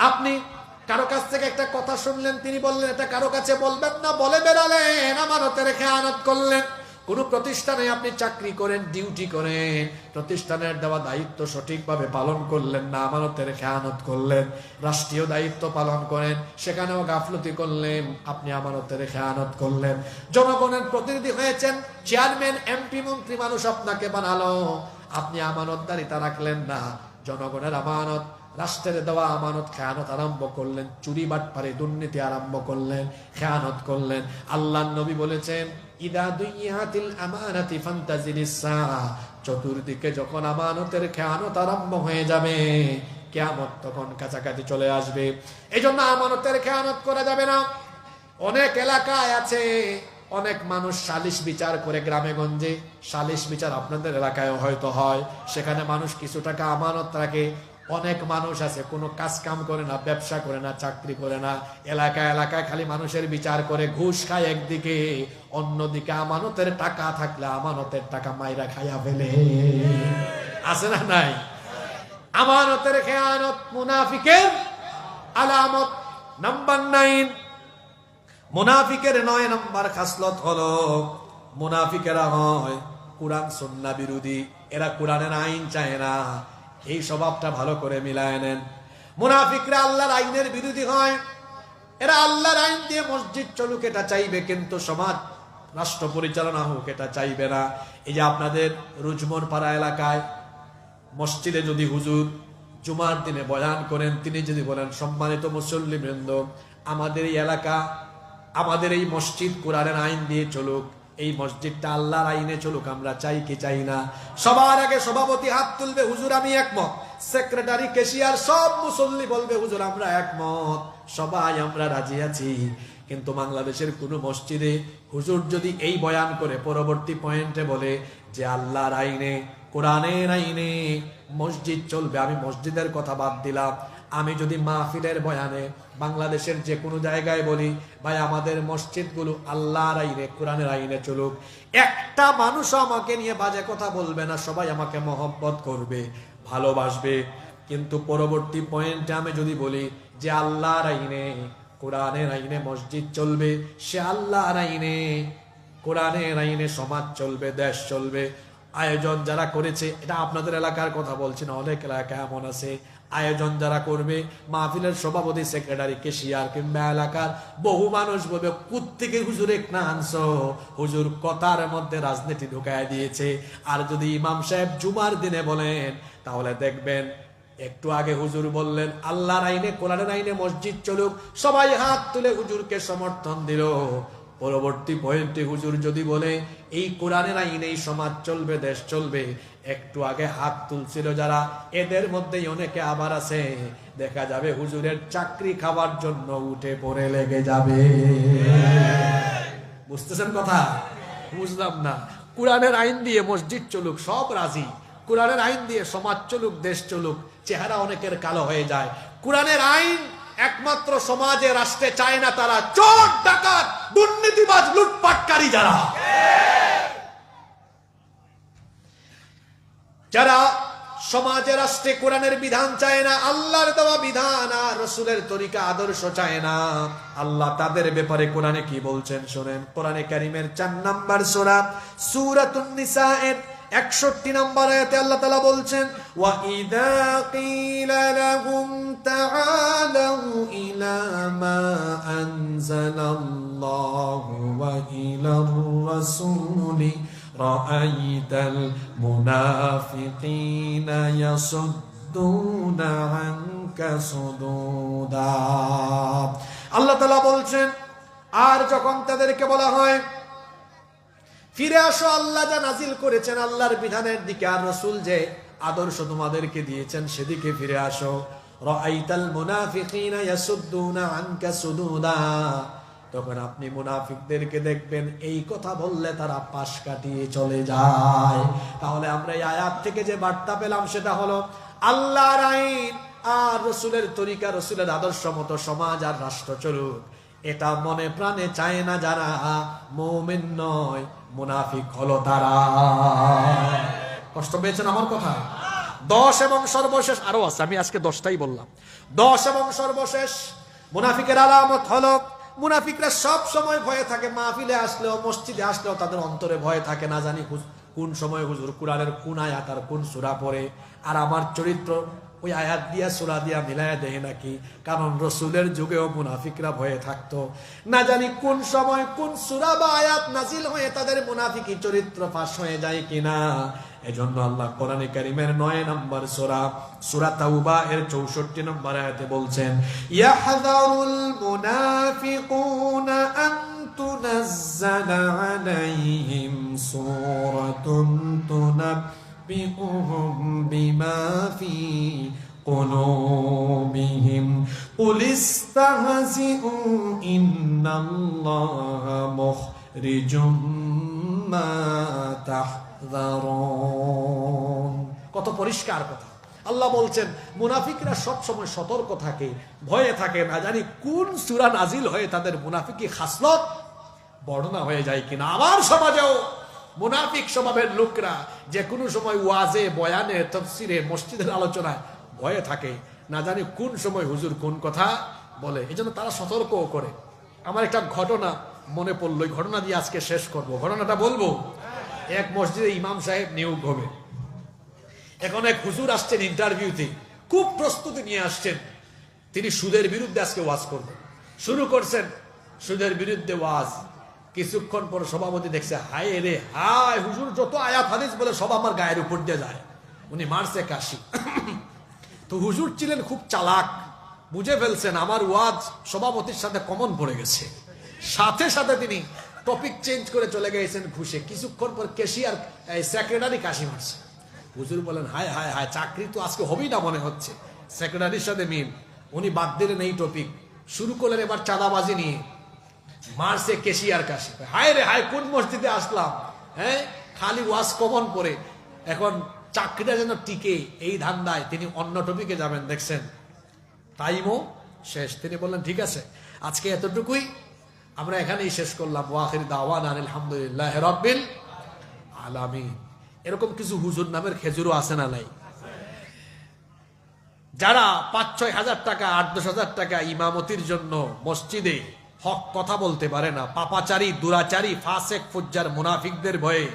আপনি কারো কাছ থেকে একটা কথা শুনলেন, তিনি বললেন এটা কারো কাছে বলবেন না, বলে বেড়ালেন, আমানতের খেয়ানত করলেন। কোন প্রতিষ্ঠানে আপনি চাকরি করেন, ডিউটি করেন, প্রতিষ্ঠানের দেওয়া দায়িত্ব সঠিকভাবে পালন করলেন না, আমানতের খেয়ানত করলেন। রাষ্ট্রীয় দায়িত্ব পালন করেন, সেখানেও গাফলতি করলেন, আপনি আমানতের খেয়ানত করলেন। জনগণের প্রতিনিধি হয়েছেন, চেয়ারম্যান, এমপি, মন্ত্রী মানুষ আপনাকে বানালো, আপনি আমানতদারিতা রাখলেন না, জনগণের আমানত, রাষ্ট্রের দেওয়া আমানত খেয়ানত আরম্ভ করলেন, চুরি বাটপারি দুর্নীতি আরম্ভ করলেন, খেয়ানত করলেন। আল্লাহর নবী বলেছেন, ইদা দুইয়াতিল আমানাতি ফান্তাজিলিস সাআ, চতুর্দিকে যখন আমানতের খেয়ানত আরম্ভ হয়ে যাবে, কিয়ামত তখন কাছাকাছি চলে আসবে। এজন্য আমানতের খেয়ানত করা যাবে না। অনেক এলাকায় আছে, অনেক মানুষ সালিশ বিচার করে, গ্রামে গঞ্জে সালিশ বিচার আপনাদের এলাকায় হয়তো হয়, সেখানে মানুষ কিছু টাকা আমানত রাখে। অনেক মানুষ আছে কোনো কাজ কাম করে না, ব্যবসা করে না, চাকরি করে না, এলাকায় এলাকায় খালি মানুষের বিচার করে, ঘুষ খায় একদিকে, অন্যদিকে আমানতের টাকা থাকলে আমানতের টাকা মাইরা খাইয়া ফেলে। আছে না নাই? আমানতের খেয়ানত মুনাফিকের আলামত। নাম্বার 9, মুনাফিকের 9 নম্বর খাসলত হলো, মুনাফিকেরা হয় কুরআন সুন্নাহ বিরোধী, এরা কোরআনের আইন চায় না। এই স্বভাবটা ভালো করে মিলায় নেন। মুনাফিকরা আল্লাহর আইনের বিরোধী হয়, এরা আল্লাহর আইন দিয়ে মসজিদ চলুক এটা চাইবে, কিন্তু সমাজ রাষ্ট্র পরিচালনা হোক এটা চাইবে না। এই যে আপনাদের রুজমন পাড়া এলাকায় মসজিদে যদি হুজুর জুমার দিনে বয়ান করেন, তিনি যদি বলেন, সম্মানিত মুসল্লিবৃন্দ, আমাদের এই এলাকা, আমাদের এই মসজিদ কোরআনের আইন দিয়ে চলুক, এই মসজিদটা আল্লাহর আইনে চলুক, আমরা চাই কি চাই না? সবার আগে সভাপতি হাত তুলবে, হুজুর আমি একমত। সেক্রেটারি, ক্যাশিয়ার সব মুসল্লি বলবে, হুজুর আমরা একমত, সবাই আমরা রাজি আছি। কিন্তু বাংলাদেশের কোন মসজিদে হুজুর যদি এই বয়ান করে পরবর্তী পয়েন্টে বলে যে আল্লাহর আইনে, কোরআনের আইনে মসজিদ চলবে, আমি মসজিদের কথা বাদ দিলাম, আমি যদি মাহফিলের বয়ানে বাংলাদেশের যে কোনো জায়গায় বলি, ভাই আমাদের মসজিদগুলো আল্লাহর আইনে, কোরআনের আইনে চলুক, একটা মানুষ আমাকে নিয়ে বাজে কথা বলবে না, সবাই আমাকে মহব্বত করবে, ভালোবাসবে। কিন্তু পরবর্তী পয়েন্টে আমি যদি বলি যে আল্লাহর আইনে, কোরআনের আইনে মসজিদ চলবে, সে আল্লাহর আইনে, কোরআনের আইনে সমাজ চলবে, দেশ চলবে। আয়োজন যারা করেছে, এটা আপনাদের এলাকার কথা বলছি না, অনেক এলাকা এমন আছে, আয়োজন যারা করবে, মাহফিলের সভাপতি, সেক্রেটারি, ক্যাশিয়ার কিংবা এলাকার বহু মানুষ বলবে, কোত্থেকে হুজুর এক না আনছো, হুজুর কথার মধ্যে রাজনীতি ঢুকায় দিয়েছে। আর যদি ইমাম সাহেব জুমার দিনে বলেন, তাহলে দেখবেন একটু আগে হুজুর বললেন আল্লাহর আইনে, কোরআনের আইনে মসজিদ চলুক, সবাই হাত তুলে হুজুরকে সমর্থন দিল। পরবর্তী পয়েন্টে হুজুর যদি বলে এই কোরআনের আইনেই সমাজ চলবে, দেশ চলবে, একটু আগে হাত তুলছিল যারা, এদের মধ্যেই অনেকে আবার আছে, দেখা যাবে হুজুরের চাকরি খাওয়ার জন্য উঠে পড়ে লেগে যাবে। বুঝতেছেন কথা? বুঝলাম না। কোরআনের আইন দিয়ে মসজিদ চলুক, সব রাজি, কোরআনের আইন দিয়ে সমাজ চলুক, দেশ চলুক, চেহারা অনেকের কালো হয়ে যায়। কোরআনের আইন একমাত্র সমাজে, রাষ্ট্রে চায় না তারা, চোর, ডাকাত, দুর্নীতিবাজ, লুটপাটকারী যারা, যারা সমাজে, রাষ্ট্রে কোরআনের বিধান চায় না, আল্লাহর দেওয়া বিধান আর রাসূলের তরিকা আদর্শ চায় না, আল্লাহ তাদের ব্যাপারে কোরআনে কি বলছেন শুনেন। কোরআনে কারীমের 4 নম্বর সূরা, সূরাতুন নিসা এর 61 নম্বর আয়াতে আল্লাহ তাআলা বলছেন, ওয়া ইযা কিলা লাহুম তাআলাউ ইলা মা আনজালাল্লাহু ওয়া ইলার রাসূলি রাআইতাল মুনাফিকিনা ইয়াসুদ্দুনা আনকা সুদুদা। আল্লাহ তাআলা বলছেন, আর যখন তাদেরকে বলা হয় ফিরে আসো, আল্লাহ যা নাজিল করেছেন আল্লাহর বিধানের দিকে, আর রাসূল যে আদর্শ তোমাদেরকে দিয়েছেন সেদিকে ফিরে আসো, রাআইতাল মুনাফিকিনা ইয়াসুদ্দুনা আনকা সুদুদা, তখন আপনি মুনাফিকদেরকে দেখবেন এই কথা বললে তারা পাশ কাটিয়ে চলে যায়। তাহলে আমরা এই আয়াত থেকে যে বার্তা পেলাম সেটা হলো আল্লাহর আইন আর রাসূলের তরিকা, রাসূলের আদর্শ মতো সমাজ আর রাষ্ট্র চলুক, এটা মনে প্রাণে চায় না যারা, মুমিন নয়, মুনাফিক হলো তারা। কষ্ট পেয়েছেন আমার কথা? 10 এবং সর্বশেষ আরো আছে, আমি আজকে 10টাই বললাম। 10 এবং সর্বশেষ মুনাফিকের আলামত হলো, মুনাফিকরা সব সময় ভয়ে থাকে, মাহফিলে আসলেও মসজিদে আসলেও তাদের অন্তরে ভয় থাকে, না জানি কোন সময় হুজুর কুরআনের কোন আয়াত আর কোন সূরা পড়ে, আর আমার চরিত্র ওই আয়াত দিয়া সূরা দিয়া মিলায়া দেয় নাকি। কারণ রাসূলের যুগেও মুনাফিকরা ভয়ে থাকতো, না জানি কোন সময় কোন সূরা বা আয়াত নাজিল হয়ে তাদের মুনাফিকি চরিত্র ফাঁস হয়ে যায় কিনা। এজন্য আল্লাহ কোরআনে কারীমের 9 নম্বর সূরা তাওবা এর 64 নম্বর আয়াতে বলছেন, ইয়াহযারুল মুনাফিকুনা আন তুনাজ্জালা আলাইহিম সূরাতুন তুনাব্বিউহুম বিমা ফি কুলুবিহিম কুল ইস্তাহজিউ ইন্নাল্লাহা মুখরিজুম মা তাহযারুন। কত পরিষ্কার কথা। আল্লাহ বলছেন মুনাফিকরা সব সময় সতর্ক থাকে, ভয়ে থাকে, না জানি কোন সূরা নাজিল হয়ে তাদের মুনাফিকি খাসলত বর্ণনা হয়ে যায় কিনা। আমার সমাজেও মুনাফিক স্বভাবের লোকরা যে কোনো সময় ওয়াজে, বয়ানে, তাফসিরে, মসজিদের আলোচনায় ভয়ে থাকে, না জানি কোন সময় হুজুর কোন কথা বলে, এজন্য তারা সতর্কও করে। আমার একটা ঘটনা মনে পড়লো, এই ঘটনা দিয়ে আজকে শেষ করব। ঘটনাটা বলবো। এক মসজিদে ইমাম সাহেব নিয়োগ হবে, এখন এক হুজুর আসছেন ইন্টারভিউতে, খুব প্রস্তুতি নিয়ে আসছেন, তিনি সুদের বিরুদ্ধে আজকে ওয়াজ করবেন। শুরু করছেন সুদের বিরুদ্ধে ওয়াজ। কিছুক্ষণ পর সভাপতি দেখছে, হায় রে হায়, হুজুর যত আয়াত হাদিস বলে সব আমার গায়ের উপর দিয়ে যায়। উনি মারছে কাশি। তো হুজুর ছিলেন খুব চালাক, বুঝে ফেলছেন আমার ওয়াজ সভাপতির সাথে কমন পড়ে গেছে, সাথে সাথে তিনি টপিক চেঞ্জ করে চলে গেছেন ঘুষে। কিছুক্ষণ পর ক্যাশিয়ার সেক্রেটারি কাশি মারছে। হুজুর বলেন, হায় হায় হায়, চাকরি তো আজকে হবেই না মনে হচ্ছে। সেক্রেটারির সাথে মিল, উনি বাদ দিলেন এই টপিক, শুরু করলেন এবার চাঁদাবাজি নিয়ে। মারছে ক্যাশিয়ার কাশি। হায় রে হায়, কোন মসজিদে আসলাম, হ্যাঁ, খালি ওয়াজ কমন পড়ে। এখন চাকরিটা যেন টিকে এই ধান্দায় তিনি অন্য টপিকে যাবেন। দেখছেন টাইমও শেষ। তিনি বললেন, ঠিক আছে আজকে এতটুকুই, আমরা এখানেই শেষ করলাম। ওয়াখির দাওয়ানা আলহামদুলিল্লাহি রাব্বিল আলামিন। এরকম কিছু হুজুর নামের খেজুরও আছে না নাই? যারা 5-6 হাজার টাকা, 8-10 হাজার টাকা ইমামতির জন্য মসজিদে হক কথা বলতে পারে না, পাপাচারী, দুরাচারী, ফাসেক, ফুজ্জার, মুনাফিকদের ভয়ে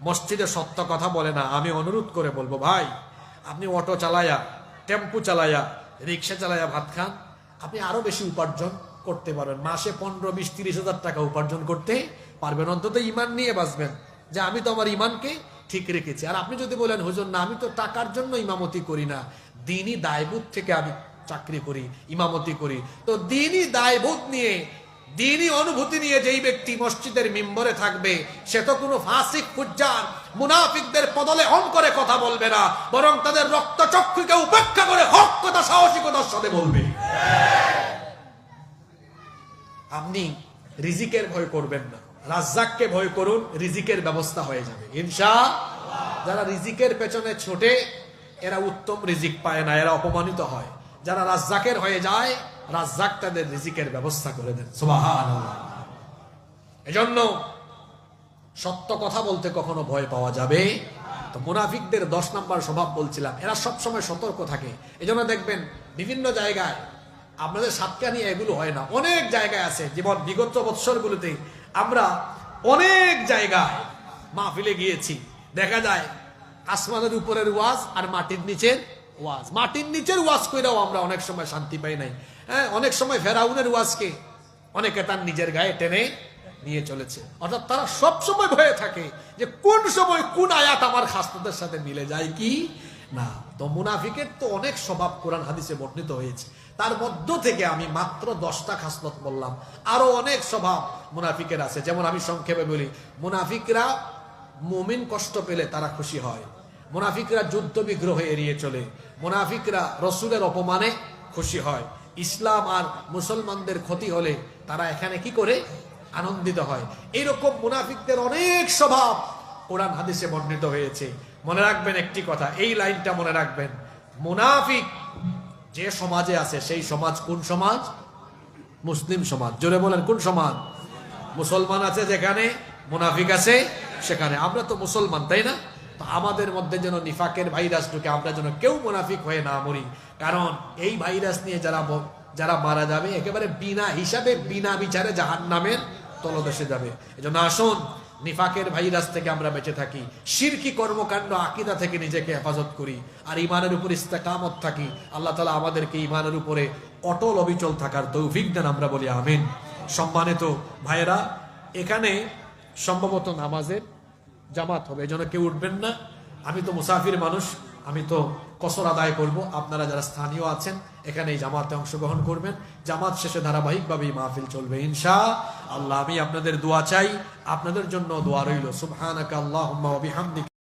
মসজিদে সত্য কথা বলে না। আমি অনুরোধ করে বলবো, ভাই আপনি অটো চালায়া, টেম্পু চালায়া, রিক্সা চালায়া ভাত খান, আপনি আরো বেশি উপার্জন করতে পারবেন। মাসে 15, 20, 30 হাজার টাকা উপার্জন করতে পারবেন। অন্তত ইমান নিয়ে বাঁচবেন যে আমি তো আমার ইমানকে ঠিক রেখেছি। আর আপনি যদি বলেন, হুজুর না, আমি তো টাকার জন্য ইমামতি করি না, দ্বীনি দায়বোধ থেকে আমি চাকরি করি, ইমামতি করি, তো দ্বীনি দায়বোধ নিয়ে, দ্বীনি অনুভূতি নিয়ে যেই ব্যক্তি মসজিদের মিম্বরে থাকবে, সে তো কোনো ফাসিক, ফুজ্জার, মুনাফিকদের পদলে হন করে কথা বলবে না, বরং তাদের রক্তচক্ষুকে উপেক্ষা করে হক কথা সাহসিকতার সাথে বলবে। আপনি রিজিকের ভয় করবেন না, রাজ্জাককে ভয় করুন, রিজিকের ব্যবস্থা হয়ে যাবে ইনশাআল্লাহ। যারা রিজিকের পেছনে ছোটে এরা উত্তম রিজিক পায় না, এরা অপমানিত হয়। যারা রাজ্জাকের হয়ে যায়, রাজ্জাক তাদের রিজিকের ব্যবস্থা করে দেন। সুবহানাল্লাহ। এজন্য সত্য কথা বলতে কখনো ভয় পাওয়া যাবে। তো মুনাফিকদের 10 নম্বর স্বভাব বলছিলাম, এরা সবসময় সতর্ক থাকে। এজন্য দেখবেন বিভিন্ন জায়গায়, আপনাদের সাতকানি এগুলো হয় না, অনেক জায়গায় আছে, যেমন বিগত বৎসরগুলোতে আমরা অনেক জায়গায় মাহফিলে গিয়েছি, দেখা যায় আসমানের উপরের ওয়াজ আর মাটির নিচের ওয়াজ। মাটির নিচের ওয়াজ কইরাও আমরা অনেক সময় শান্তি পাই নাই। হ্যাঁ, অনেক সময় ফেরাউনের ওয়াজকে অনেকে তার নিজের গায়ে টেনে নিয়ে চলেছে। অর্থাৎ তারা সব সময় ভয়ে থাকে যে কোন সময় কোন আয়াত আমার খাসলতের সাথে মিলে যায় কি না। তো মুনাফিকের তো অনেক স্বভাব কোরআন হাদিসে বর্ণিত হয়েছে, তার মধ্য থেকে আমি মাত্র 10টা খাসলত বললাম। আরো অনেক স্বভাব মুনাফিকের আছে। যেমন আমি সংক্ষেপে বলি, মুনাফিকরা মুমিন কষ্ট পেলে তারা খুশি হয়, মুনাফিকরা যুদ্ধ বিগ্রহ এড়িয়ে চলে, মুনাফিকরা রসুলের অপমানে খুশি হয়, ইসলাম আর মুসলমানদের ক্ষতি হলে তারা এখানে কি করে আনন্দিত হয়। এইরকম মুনাফিকদের অনেক স্বভাব কোরআন হাদিসে বর্ণিত হয়েছে। মনে রাখবেন একটি কথা, এই লাইনটা মনে রাখবেন, মুনাফিক যে সমাজে আছে সেই সমাজ কোন সমাজ? মুসলিম সমাজ। জোরে বলেন কোন সমাজ? মুসলমান আছে যেখানে মুনাফিক আছে সেখানে। আমরা তো মুসলমান, তাই না? তো আমাদের মধ্যে যেন নিফাকের ভাইরাস ঢুকে আমরা যেন কেউ মুনাফিক হয়ে না মরি, কারণ এই ভাইরাস নিয়ে যারা মারা যাবে একেবারে বিনা হিসাবে বিনা বিচারে জাহান্নামের তলদেশে যাবে। এজন্য আসুন নিফাকের ভাইরাস থেকে আমরা বেঁচে থাকি, শিরকি কর্মকাণ্ড আকীদা থেকে নিজেকে হেফাজত করি, আর ঈমানের উপর ইস্তেকামত থাকি। আল্লাহ তাআলা আমাদেরকে ঈমানের উপরে অটল অবিচল থাকার তৌফিক দেন, আমরা বলি আমিন। সম্মানিত ভাইয়েরা, এখানে সম্ভবত নামাজের জামাত হবে, এজন্য কেউ উঠবেন না। আমি তো মুসাফির মানুষ, আমি তো কসর আদায় করব। আপনারা যারা স্থানীয় আছেন এখানে এই জামাতে অংশগ্রহণ করবেন। জামাত শেষে ধারাবাহিকভাবে মাহফিল চলবে ইনশাআল্লাহ। আমি আপনাদের দোয়া চাই, আপনাদের জন্য দোয়া রইল। সুবহানাকা আল্লাহুম্মা ওয়া বিহামদিকা।